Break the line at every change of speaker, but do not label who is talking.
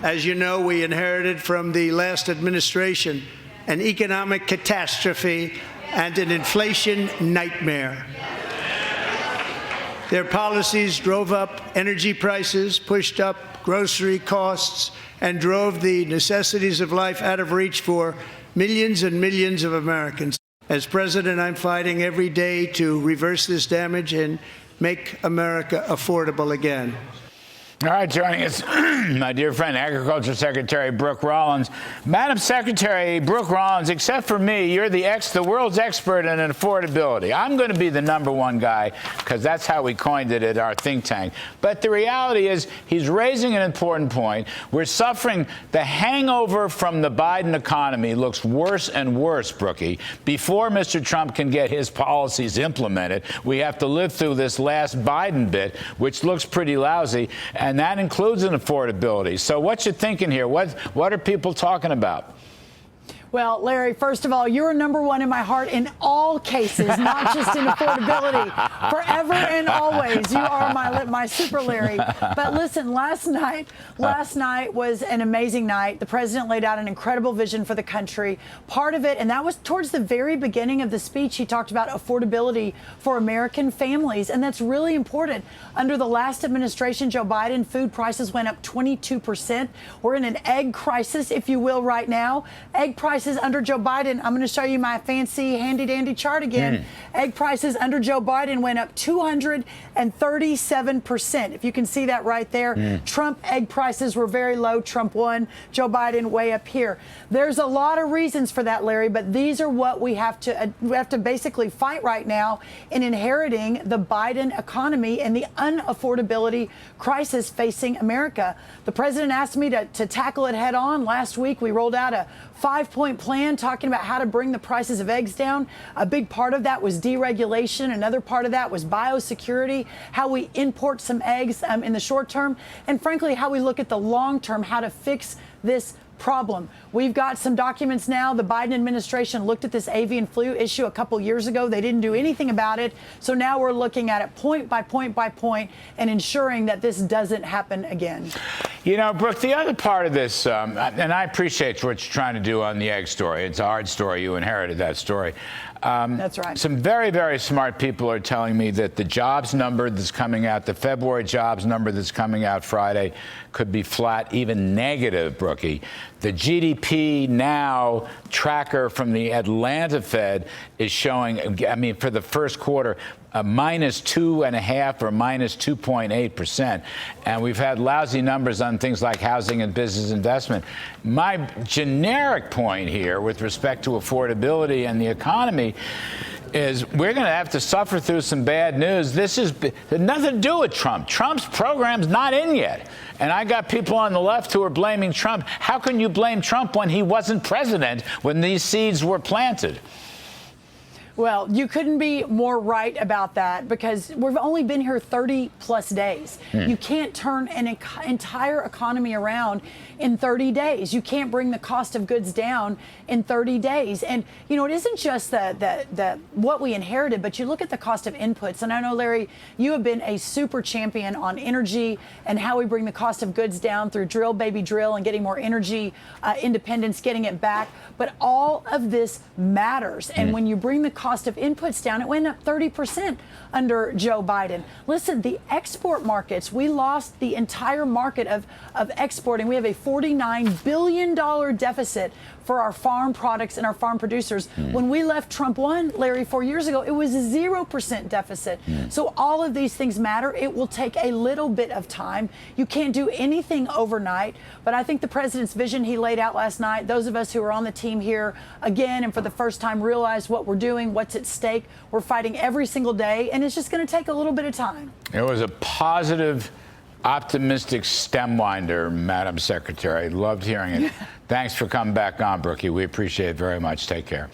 As you know, we inherited from the last administration an economic catastrophe and an inflation nightmare. Their policies drove up energy prices, pushed up grocery costs, and drove the necessities of life out of reach for millions and millions of Americans. As president, I'm fighting every day to reverse this damage and make America affordable again.
All right, joining us, my dear friend, Agriculture Secretary Brooke Rollins. Madam Secretary Brooke Rollins, except for me, you're the world's expert in affordability. I'm going to be the #1 guy because that's how we coined it at our think tank. But the reality is he's raising an important point. We're suffering the hangover from the Biden economy looks worse and worse, Brookie. Before Mr. Trump can get his policies implemented, we have to live through this last Biden bit, which looks pretty lousy. And that includes an affordability. So what you thinking here? What are people talking about?
Well, Larry, first of all, you're #1 in my heart in all cases, not just in affordability. Forever and always, you are my super Larry. But listen, last night was an amazing night. The president laid out an incredible vision for the country. Part of it, and that was towards the very beginning of the speech, he talked about affordability for American families, and that's really important. Under the last administration, Joe Biden, food prices went up 22%. We're in an egg crisis, if you will, right now. Egg prices under Joe Biden, I'm going to show you my fancy handy-dandy chart again. Egg prices under Joe Biden went up 237%. If you can see that right there. Trump egg prices were very low. Trump won. Joe Biden way up here. There's a lot of reasons for that, Larry, but these are what we have to basically fight right now in inheriting the Biden economy and the unaffordability crisis facing America. The president asked me to tackle it head on. Last week, we rolled out a 5-point plan talking about how to bring the prices of eggs down. A big part of that was deregulation. Another part of that was biosecurity, how we import some eggs in the short term, and frankly, how we look at the long term, how to fix this problem. We've got some documents now. The Biden administration looked at this avian flu issue a couple years ago. They didn't do anything about it. So now we're looking at it point by point by point and ensuring that this doesn't happen again.
You know, Brooke, the other part of this, and I appreciate what you're trying to do on the egg story. It's a hard story. You inherited that story.
That's right.
Some very, very smart people are telling me that the jobs number that's coming out, the February jobs number that's coming out Friday, could be flat, even negative, Brookie. The GDP now tracker from the Atlanta Fed is showing, I mean, for the first quarter, a -2.5% or -2.8%. And we've had lousy numbers on things like housing and business investment. My generic point here with respect to affordability and the economy is we're going to have to suffer through some bad news. This has nothing to do with Trump. Trump's program's not in yet. And I got people on the left who are blaming Trump. How can you blame Trump when he wasn't president when these seeds were planted?
Well, you couldn't be more right about that because we've only been here 30 plus days. You can't turn an entire economy around in 30 days. You can't bring the cost of goods down in 30 days. And, you know, it isn't just what we inherited, but you look at the cost of inputs. And I know, Larry, you have been a super champion on energy and how we bring the cost of goods down through drill, baby drill, and getting more energy independence, getting it back. But all of this matters. And when you bring the cost of inputs down, it went up 30% under Joe Biden. Listen, the export markets, we lost the entire market of exporting. We have a $49 billion deficit for our farm products and our farm producers. When we left Trump won, Larry, 4 years ago, it was a 0% deficit. So all of these things matter. It will take a little bit of time. You can't do anything overnight. But I think the president's vision he laid out last night, those of us who are on the team here again and for the first time realize what we're doing, what's at stake. We're fighting every single day, and it's just going to take a little bit of time.
It was a positive, optimistic stem winder, Madam Secretary. Loved hearing it. Thanks for coming back on, Brookie. We appreciate it very much. Take care.